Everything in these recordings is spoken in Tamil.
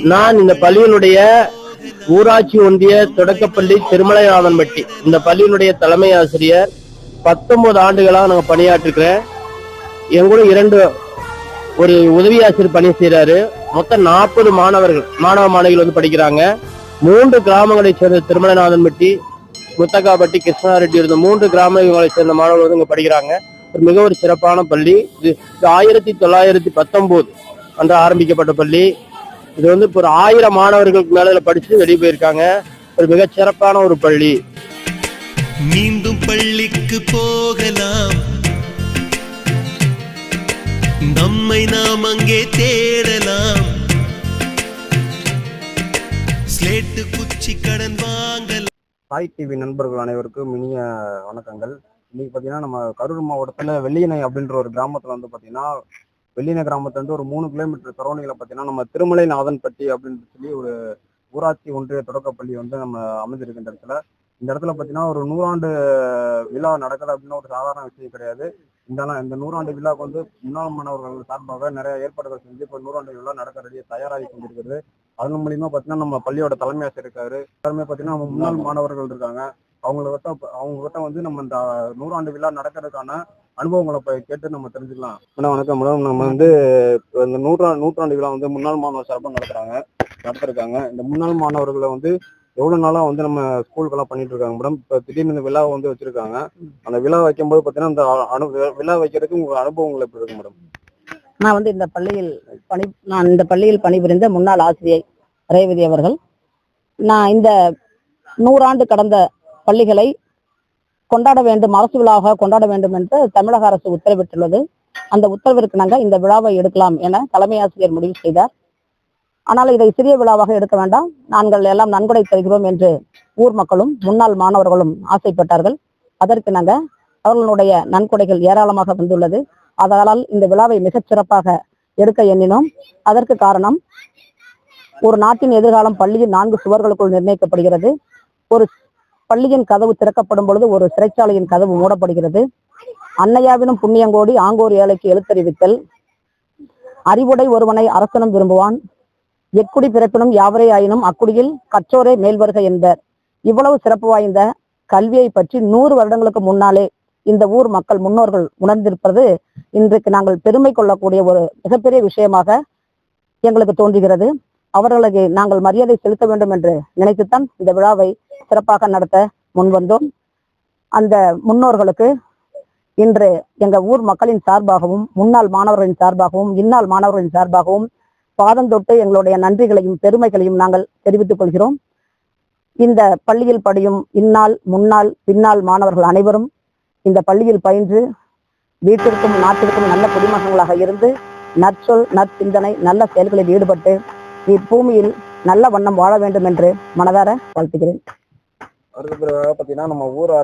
நான் இந்த பள்ளியினுடைய ஊராட்சி ஒன்றிய தொடக்கப்பள்ளி திருமலைநாதன்பட்டி இந்த பள்ளியினுடைய தலைமை ஆசிரியர் 19 ஆண்டுகளாக நாங்கள் பணியாற்றுக்கிறேன். எங்கூட ஒரு உதவி ஆசிரியர் பணி செய்யறாரு. மொத்தம் 40 மாணவிகள் வந்து படிக்கிறாங்க. 3 கிராமங்களை சேர்ந்த திருமலைநாதன்பட்டி, முத்தக்காப்பட்டி, கிருஷ்ணாரெட்டி இருந்த 3 கிராமங்களை சேர்ந்த மாணவர்கள் வந்து இங்க படிக்கிறாங்க. மிக ஒரு சிறப்பான பள்ளி. இது 1919 அன்று ஆரம்பிக்கப்பட்ட பள்ளி. இது வந்து இப்போ ஒரு 1000 மாணவர்களுக்கு மேல படிச்சு வெளியே போயிருக்காங்க. ஒரு மிக சிறப்பான ஒரு பள்ளி. மீண்டும் பள்ளிக்கு போகலாம், நம்மை நாம் அங்கே தேடலாம், ஸ்லேட்டு குச்சி கடன் வாங்கலாம். சாய் டிவி நண்பர்கள் அனைவருக்கும் இனிய வணக்கங்கள். இன்னைக்கு பார்த்தீங்கன்னா நம்ம கரூர் மாவட்டத்தில் வெள்ளியணை அப்படின்ற ஒரு கிராமத்தில் வந்து பார்த்தீங்கன்னா வெள்ளியணை கிராமத்துலேருந்து ஒரு 3 கிலோமீட்டர் சரௌண்டிங்கில் பார்த்தீங்கன்னா நம்ம திருமலைநாதன்பட்டி அப்படின்னு சொல்லி ஒரு ஊராட்சி ஒன்றிய தொடக்கப்பள்ளி வந்து நம்ம அமைஞ்சிருக்கு. இந்த இடத்துல பார்த்தீங்கன்னா ஒரு 100 ஆண்டு விழா நடக்குது அப்படின்னா ஒரு சாதாரண விஷயம் கிடையாது. இந்த 100 ஆண்டு விழாவுக்கு வந்து முன்னாள் மாணவர்கள் சார்பாக நிறைய ஏற்பாடுகள் செஞ்சு இப்போ 100 ஆண்டு விழா நடக்க தயாராகி கொண்டிருக்கிறது. அதன் மூலியமா பார்த்தீங்கன்னா நம்ம பள்ளியோட தலைமை ஆசிரியர் இருக்காரு. எல்லாருமே பார்த்தீங்கன்னா நம்ம முன்னாள் மாணவர்கள் இருக்காங்க. அவங்க கிட்ட வந்து நம்ம இந்த 100 ஆண்டு விழா நடக்கிறதுக்கான அனுபவங்களை கேட்டு நம்ம தெரிஞ்சுக்கலாம். வணக்கம் மேடம். நம்ம வந்து இந்த நூற்றாண்டு விழா வந்து முன்னாள் மாணவர் சார்பாக நடத்திருக்காங்க. இந்த முன்னாள் மாணவர்களை வந்து எவ்வளவு நாளா வந்து நம்ம ஸ்கூலுக்கெல்லாம் பண்ணிட்டு இருக்காங்க மேடம். இப்போ திடீர்னு இந்த விழாவை வந்து வச்சிருக்காங்க. அந்த விழா வைக்கும்போது பார்த்தீங்கன்னா அந்த விழா வைக்கிறதுக்கு உங்க அனுபவங்கள் எப்படி இருக்கு மேடம்? நான் வந்து இந்த பள்ளியில் பணிபுரிந்த முன்னாள் ஆசிரியை ரேவதி அவர்கள். நான் இந்த 100 ஆண்டு கடந்த பள்ளிகளை கொண்டாட வேண்டும், அரசு விழாவாக கொண்டாட வேண்டும் என்று தமிழக அரசு உத்தரவிட்டுள்ளது. அந்த உத்தரவிற்கு நாங்கள் இந்த விழாவை எடுக்கலாம் என தலைமை ஆசிரியர் முடிவு செய்தார். ஆனால் இதை சிறிய விழாவாக எடுக்க வேண்டாம், நாங்கள் எல்லாம் நன்கொடை தருகிறோம் என்று ஊர் மக்களும் முன்னாள் மாணவர்களும் ஆசைப்பட்டார்கள். அதற்கு நாங்கள் அவர்களுடைய நன்கொடைகள் ஏராளமாக வந்துள்ளது. அதனால் இந்த விழாவை மிகச் சிறப்பாக எடுக்க எண்ணினோம். அதற்கு காரணம், ஒரு நாட்டின் எதிர்காலம் பள்ளியின் 4 சுவர்களுக்குள் நிர்ணயிக்கப்படுகிறது. ஒரு பள்ளியின் கதவு திறக்கப்படும் பொழுது ஒரு சிறைச்சாலையின் கதவு மூடப்படுகிறது. அன்னையாவினும் புண்ணியங்கோடி ஆங்கோர் ஏழைக்கு எழுத்தறிவித்தல், அறிவுடை ஒருவனை அரசனும் விரும்புவான், எக்குடி பிறப்பினும் யாவரே ஆயினும் அக்குடியில் கற்றோரே மேல்வருக என்பர். இவ்வளவு சிறப்பு வாய்ந்த கல்வியை பற்றி 100 வருடங்களுக்கு முன்னாலே இந்த ஊர் மக்கள் முன்னோர்கள் உணர்ந்திருப்பது இன்றைக்கு நாங்கள் பெருமை கொள்ளக்கூடிய ஒரு மிகப்பெரிய விஷயமாக எங்களுக்கு தோன்றுகிறது. அவர்களுக்கு நாங்கள் மரியாதை செலுத்த வேண்டும் என்று நினைத்துத்தான் இந்த விழாவை சிறப்பாக நடத்த முன்வந்தோம். அந்த முன்னோர்களுக்கு இன்று எங்க ஊர் மக்களின் சார்பாகவும் முன்னாள் மாணவர்களின் சார்பாகவும் இந்நாள் மாணவர்களின் சார்பாகவும் பாதம் தொட்டு எங்களுடைய நன்றிகளையும் பெருமைகளையும் நாங்கள் தெரிவித்துக் கொள்கிறோம். இந்த பள்ளியில் படியும் இந்நாள் முன்னாள் பின்னாள் மாணவர்கள் அனைவரும் இந்த பள்ளியில் பயின்று வீட்டிற்கும் நாட்டிற்கும் நல்ல குடிமகன்களாக இருந்து நற்சொல் நற்சிந்தனை நல்ல செயல்களில் ஈடுபட்டு இப்பூமியில் நல்ல வண்ணம் வாழ வேண்டும் என்று மனதார வாழ்த்துகிறேன். அதுக்கு பிறகு பார்த்தீங்கன்னா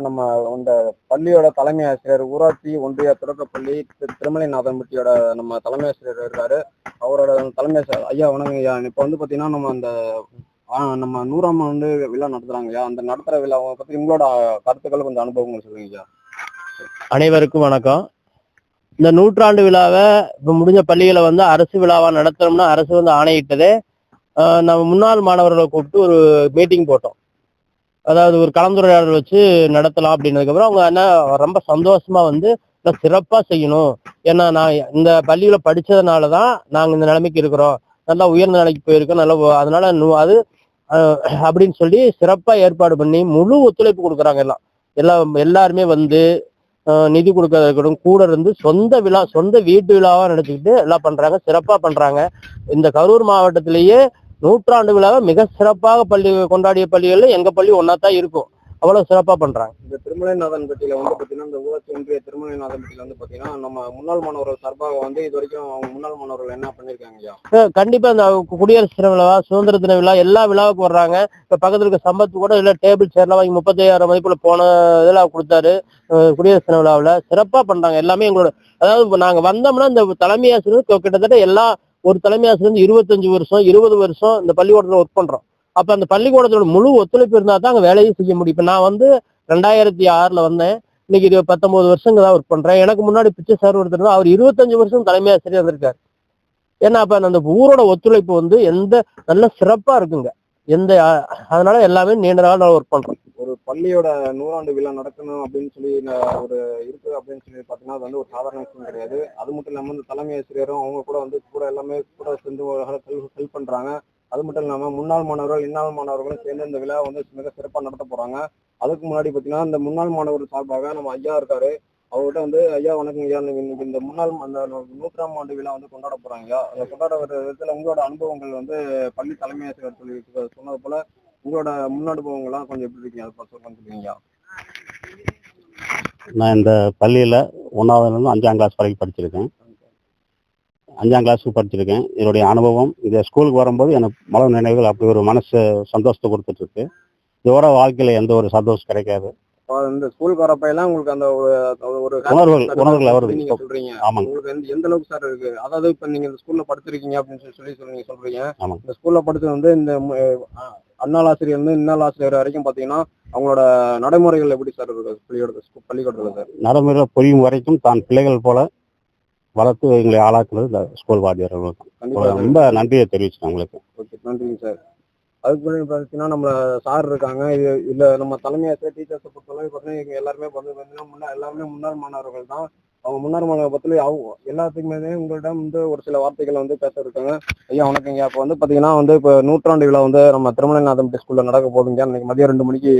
நம்ம இந்த பள்ளியோட தலைமை ஆசிரியர் ஊராட்சி ஒன்றிய தொடக்கப்பள்ளி திருமலைநாதன்பட்டியோட நம்ம தலைமை ஆசிரியர் இருக்காரு. அவரோட தலைமை ஐயா வணக்கம் ஐயா. இப்போ வந்து பார்த்தீங்கன்னா நம்ம 100ஆம் ஆண்டு விழா நடத்துறாங்க ஐயா. அந்த நடத்துற விழாவை பற்றி உங்களோட கருத்துக்கள் கொஞ்சம் அனுபவங்கள் சொல்லுங்க ஐயா. அனைவருக்கும் வணக்கம். இந்த 100ஆண்டு விழாவை இப்போ முடிஞ்ச பள்ளிகளை வந்து அரசு விழாவா நடத்தணும்னா அரசு வந்து ஆணையிட்டதே. நம்ம முன்னாள் மாணவர்களை கூப்பிட்டு ஒரு மீட்டிங் போட்டோம். அதாவது ஒரு கலந்துரையாடல் வச்சு நடத்தலாம் அப்படின்னதுக்கப்புறம் அவங்க என்ன ரொம்ப சந்தோஷமா வந்து சிறப்பா செய்யணும். ஏன்னா நான் இந்த பள்ளியில படிச்சதுனாலதான் நாங்க இந்த நிலைமைக்கு இருக்கிறோம், நல்லா உயர்ந்த நிலைக்கு போயிருக்கோம், நல்லா அதனால அது அப்படின்னு சொல்லி சிறப்பா ஏற்பாடு பண்ணி முழு ஒத்துழைப்பு கொடுக்குறாங்க. எல்லாருமே வந்து நிதி கொடுக்கறத இருக்கட்டும், கூட இருந்து சொந்த வீட்டு விழாவா நினைச்சுக்கிட்டு எல்லாம் பண்றாங்க, சிறப்பா பண்றாங்க. இந்த கரூர் மாவட்டத்திலேயே 100ஆண்டு விழாவை மிக சிறப்பாக கொண்டாடிய பள்ளிகள்ல எங்க பள்ளி ஒன்னாத்தான் இருக்கும். அவ்வளவு சிறப்பா பண்றாங்க. இந்த திருமலைநாதன்பட்டியில வந்து பாத்தீங்கன்னா இந்த ஊராட்சி ஒன்றிய திருமலைநாதன்பட்டியில வந்து பாத்தீங்கன்னா நம்ம முன்னாள் மாணவர்கள் சார்பாக வந்து இது வரைக்கும் அவங்க முன்னாள் மாணவர்கள் என்ன பண்ணிருக்காங்க? கண்டிப்பா இந்த குடியரசு தின விழா, சுதந்திர தின விழா எல்லா விழாவுக்கும் வர்றாங்க. இப்ப பக்கத்துல இருக்க சம்பத்து கூட இல்ல டேபிள் சேர்லாம் வாங்கி 35,000 மதிப்புல போன இதெல்லாம் கொடுத்தாரு. குடியரசு தின விழாவில் சிறப்பா பண்றாங்க எல்லாமே. எங்களோட அதாவது நாங்க வந்தோம்னா இந்த தலைமை ஆசிரியர் கிட்டத்தட்ட ஒரு தலைமை ஆசிரியர் 25 வருஷம் 20 வருஷம் இந்த பள்ளிக்கூடத்துல ஒர்க் பண்றோம். அப்ப அந்த பள்ளிக்கூடத்தோட முழு ஒத்துழைப்பு இருந்தா தான் அங்க வேலையும் செய்ய முடியும். இப்ப நான் வந்து 2006 வந்தேன். இன்னைக்கு 19 வருஷங்க தான் ஒர்க் பண்றேன். எனக்கு முன்னாடி பிச்சை சார் ஒருத்தர் அவர் 25 வருஷம் தலைமை ஆசிரியர் வந்திருக்காரு. ஏன்னா அப்ப அந்த ஊரோட ஒத்துழைப்பு வந்து நல்ல சிறப்பா இருக்குங்க. அதனால எல்லாமே நீண்ட நாள் ஒர்க் பண்றோம். ஒரு பள்ளியோட 100ஆண்டு விழா நடக்கணும் அப்படின்னு சொல்லி ஒரு இருக்கு அப்படின்னு சொல்லி பாத்தீங்கன்னா அது வந்து ஒரு சாதாரண விஷயம் கிடையாது. அது மட்டும் இல்லாம இந்த தலைமை ஆசிரியரும் அவங்க கூட வந்து எல்லாமே கூட சேர்ந்து ஹெல்ப் பண்றாங்க. அது மட்டும் இல்லாம முன்னாள் மாணவர்கள் இன்னாள் மாணவர்களும் சேர்ந்து இந்த விழா வந்து மிக சிறப்பா நடத்த போறாங்க. அதுக்கு முன்னாடி பாத்தீங்கன்னா இந்த முன்னாள் மாணவர் சார்பாக நம்ம ஐயா இருக்காரு. அவர்கிட்ட வந்து ஐயா வணக்கம் ஐயா, இன்னைக்கு இந்த முன்னாள் அந்த 100ஆம் ஆண்டு விழா வந்து கொண்டாட போறாங்க ஐயா. அதை கொண்டாட வர விதத்துல உங்களோட அனுபவங்கள் வந்து பள்ளி தலைமை ஆசிரியர் சொல்லி சொன்னது போல உங்களோட முன்னனுபவங்கள்லாம் கொஞ்சம் எப்படி இருக்கீங்க, அதை சொல்லுங்க. நான் இந்த பள்ளியில் 1ஆவதுலேருந்து 5ஆம் கிளாஸ் வரைக்கும் படிச்சிருக்கேன். 5ஆம் கிளாஸுக்கு படிச்சிருக்கேன். என்னுடைய அனுபவம் இந்த ஸ்கூலுக்கு வரும்போது எனக்கு மலர் நினைவுகள் அப்படி ஒரு மனசு சந்தோஷத்தை கொடுத்துட்ருக்கு. இதோட வாழ்க்கையில் எந்த ஒரு சந்தோஷம் கிடைக்காது. இந்த ஸ்கூலுக்கு வரப்ப எல்லாம் உங்களுக்கு அந்த ஒரு உணர்வுகள் வருது. நீங்க சொல்றீங்க. ஆமாங்க. உங்களுக்கு எந்த அளவுக்கு சார் இருக்கு? அதாவது இப்ப நீங்க இந்த ஸ்கூல்ல படிச்சிருக்கீங்க அப்படின்னு சொல்லி நீங்க சொல்றீங்க. ஆமாங்க. இந்த ஸ்கூல்ல படிச்சது வந்து இந்த அன்னாள் ஆசிரியர் இருந்து இன்னாள் ஆசிரியர் வரைக்கும் பாத்தீங்கன்னா அவங்களோட நடைமுறைகள் எப்படி சார் இருக்கு பள்ளிக்கூடத்துல சார்? நடைமுறைகள் புரியும் வரைக்கும் தான் பிள்ளைகள் போல வளர்த்து எங்களை ஆளாக்குறது இந்த ஸ்கூல் வாத்தியார்களுக்கு ரொம்ப நன்றியை தெரிவிச்சேன் உங்களுக்கு. ஓகே, நன்றிங்க சார். அதுக்கு முன்னாடி பார்த்தீங்கன்னா நம்ம சார் இருக்காங்க. இல்ல நம்ம தலைமை ஆசிரியர் டீச்சர்ஸை பொறுத்தவரை பார்த்தீங்கன்னா இவங்க எல்லாருமே பார்த்தீங்கன்னா எல்லாருமே முன்னாள் மாணவர்கள் தான். அவங்க முன்னாள் மாணவர்கள் பத்தில எல்லாத்துக்குமே உங்களிடம் வந்து ஒரு சில வார்த்தைகளை வந்து பேச இருக்காங்க. ஐயா வணக்கங்க. இப்போ வந்து பார்த்தீங்கன்னா வந்து இப்போ 100ஆண்டு விழா வந்து நம்ம திருமலைநாதம் ஸ்கூல்ல நடக்க போதுங்க. இன்னைக்கு மதியம் 2 மணிக்கு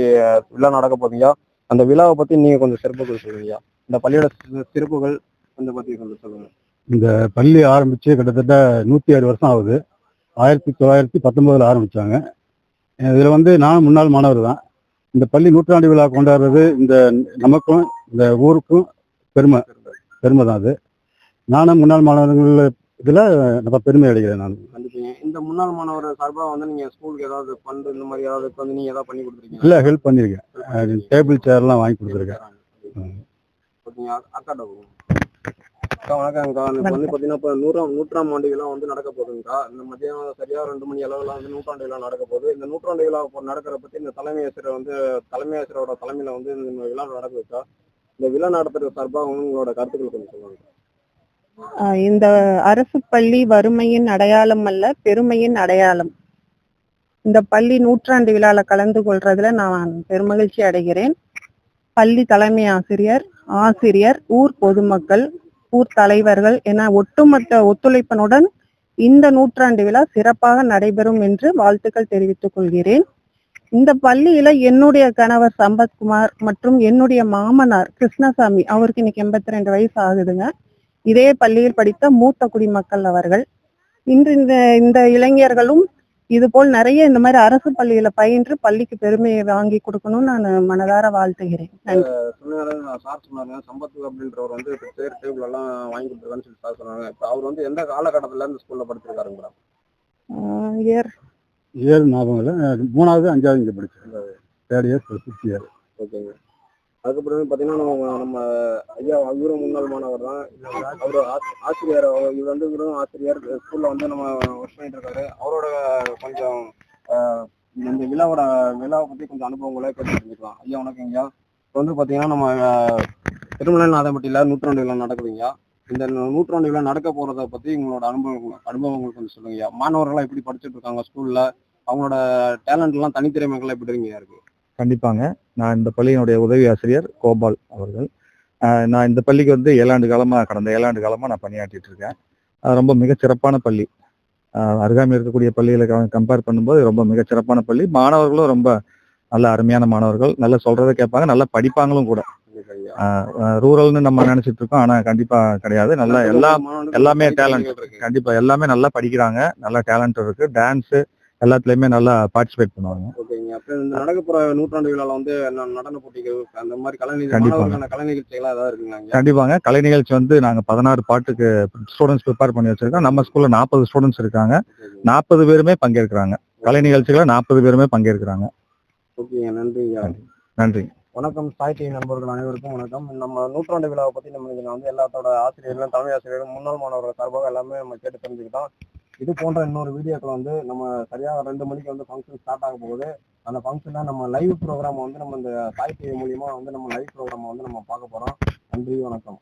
விழா நடக்க போதுங்க. அந்த விழாவை பத்தி நீங்க கொஞ்சம் சிறப்புகள் சொல்லுங்க. இந்த பள்ளியோட சிறப்புகள் கொஞ்சம் பத்தி கொஞ்சம் சொல்லுங்க. இந்த பள்ளி ஆரம்பிச்சு கிட்டத்தட்ட 106 வருஷம் ஆகுது. 1919 ஆரம்பிச்சாங்க. இதுல வந்து நானும் முன்னாள் மாணவர் தான். இந்த பள்ளி 100ஆண்டு விழா கொண்டாடுறது இந்த நமக்கும் இந்த ஊருக்கும் பெருமை தான். அது நானும் முன்னாள் மாணவர்கள் இதுல நம்ம பெருமை அடைகிறேன். நான் இந்த முன்னாள் மாணவர் சார்பா வந்து நீங்க ஸ்கூலுக்கு ஏதாவது ஃபண்ட் இந்த மாதிரி ஏதாவது வந்து நீங்க ஏதாவது பண்ணி கொடுத்துருக்கீங்க? இல்ல, ஹெல்ப் பண்ணிருக்கேன். டேபிள் சேர் எல்லாம் வாங்கி கொடுத்துருக்கேன். வணக்கம்க்கா. இப்போ வந்து பார்த்தீங்கன்னா இப்போ 100ஆம் ஆண்டு விழா வந்து நடக்க போகுதுங்கக்கா. இந்த மதியம் சரியா 2 மணி அளவில் வந்து 100ஆண்டு விழா நடக்க போகுது. இந்த 100ஆண்டு விழா நடக்கிற பத்தி இந்த தலைமை ஆசிரியரோட தலைமையில வந்து இந்த விழா நடக்குதுக்கா. இந்த விழா நடத்துறது சார்பாக உங்களோட கருத்துக்கள் கொஞ்சம் சொல்லுங்க. இந்த அரசு பள்ளி வறுமையின் அடையாளம் அல்ல, பெருமையின் அடையாளம். இந்த பள்ளி 100ஆண்டு விழால கலந்து கொள்றதுல நான் பெருமகிழ்ச்சி அடைகிறேன். பள்ளி தலைமை ஆசிரியர், ஊர் பொதுமக்கள், ஊர் தலைவர்கள் என ஒட்டுமொத்த ஒத்துழைப்பனுடன் இந்த 100ஆண்டு விழா சிறப்பாக நடைபெறும் என்று வாழ்த்துக்கள் தெரிவித்துக் கொள்கிறேன். இந்த பள்ளியில என்னுடைய கணவர் சம்பத்குமார் மற்றும் என்னுடைய மாமனார் கிருஷ்ணசாமி, அவருக்கு இன்னைக்கு 82 வயசு ஆகுதுங்க. இதே பள்ளியில் படித்த மூத்த குடிமக்கள் அவர்கள். இன்று இந்த இளைஞர்களும் இது போல் நிறைய இந்த மாதிரி அரசு பள்ளியில பயின்று பள்ளிக்கு பெருமையை வாங்கி கொடுக்கணும்னு நான் மனதார வாழ்த்துகிறேன். சம்பத் அப்படின்றவர் வந்து டேபிள் எல்லாம் வாங்கி கொடுத்துருக்கான்னு சொல்லி சார் சொன்னாங்க. இப்ப அவர் வந்து எந்த காலகட்டத்துல இந்த ஸ்கூல்ல படிச்சிருக்காருங்களா? இயர் ஞாபகம் இல்லை. 3ஆவது 5ஆவது இங்கே படிச்சேன். 3rd year 5th year. ஓகேங்க. அதுக்கப்புறம் பாத்தீங்கன்னா நம்ம ஐயா இவரும் முன்னாள் மாணவர் தான். அவரு ஆசிரியர். இவர் வந்து இவரும் ஆசிரியர். ஸ்கூல்ல வந்து நம்ம ஒர்க் பண்ணிட்டு இருக்காரு. அவரோட கொஞ்சம் இந்த விழாவை பத்தி கொஞ்சம் அனுபவங்களை கேட்டு தெரிஞ்சுக்கலாம். ஐயா வணக்கம் ஐயா. இப்போ வந்து பாத்தீங்கன்னா நம்ம திருமலைநாதம்பட்டியில 100ஆண்டு விழா நடக்குதுங்க. இந்த 100ஆண்டு விழா நடக்க போறதை பத்தி உங்களோட அனுபவங்கள் கொஞ்சம் சொல்லுங்க ஐயா. மாணவர்கள்லாம் எப்படி படிச்சுட்டு இருக்காங்க ஸ்கூல்ல? அவங்களோட டேலண்ட் எல்லாம் தனித்திறமைகள் எப்படி இருக்கு? கண்டிப்பாங்க. நான் இந்த பள்ளியினுடைய உதவி ஆசிரியர் கோபால் அவர்கள். நான் இந்த பள்ளிக்கு வந்து கடந்த 7 ஆண்டு காலமா நான் பணியாற்றிட்டு இருக்கேன். ரொம்ப மிகச்சிறப்பான பள்ளி. அருகாமையில் இருக்கக்கூடிய பள்ளிகளை கம்பேர் பண்ணும்போது ரொம்ப மிகச்சிறப்பான பள்ளி. மாணவர்களும் ரொம்ப நல்ல அருமையான மாணவர்கள். நல்லா சொல்றதை கேட்பாங்க, நல்லா படிப்பாங்களும் கூட. ரூரல்னு நம்ம நினைச்சிட்டு இருக்கோம், ஆனா கண்டிப்பா கிடையாது. நல்லா எல்லாமே டேலண்ட். கண்டிப்பா எல்லாமே நல்லா படிக்கிறாங்க, நல்லா டேலண்ட் இருக்கு. டான்ஸ் எல்லாத்துலயுமே நல்லா பார்ட்டிசிபேட் பண்ணுவாங்க. நடக்க போற 100ஆண்டு விழால வந்து நடன போட்டிகள் அந்த மாதிரி கலை நிகழ்ச்சிகள் ஏதாவது இருக்குங்க? கண்டிப்பாங்க. கலை நிகழ்ச்சி வந்து நாங்க 16 பாட்டுக்கு ஸ்டூடெண்ட்ஸ் ப்ரிப்பேர் பண்ணி வச்சிருக்கோம். நம்ம ஸ்கூல்ல 40 ஸ்டூடெண்ட்ஸ் இருக்காங்க. 40 பேருமே பங்கேற்கிறாங்க. கலை நிகழ்ச்சிகளை 40 பேருமே பங்கேற்கிறாங்க. ஓகேங்க, நன்றி. வணக்கம் சாய் டிவி நண்பர்கள் அனைவருக்கும் வணக்கம். நம்ம 100ஆண்டு விழாவை பத்தி நம்ம வந்து எல்லாத்தோட ஆசிரியர்களும் தலைமை ஆசிரியர்களும் முன்னாள் மாணவர்கள் சார்பாக எல்லாமே நம்ம கேட்டு தெரிஞ்சுக்கிட்டோம். இது போன்ற இன்னொரு வீடியோக்கள் வந்து நம்ம சரியாக 2 மணிக்கு வந்து ஃபங்க்ஷன் ஸ்டார்ட் ஆக போகுது. அந்த ஃபங்க்ஷன்ல நம்ம லைவ் ப்ரோக்ராம் வந்து நம்ம இந்த சாய் டிவி மூலியமா வந்து நம்ம லைவ் ப்ரோக்ராம் வந்து நம்ம பார்க்க போறோம். நன்றி, வணக்கம்.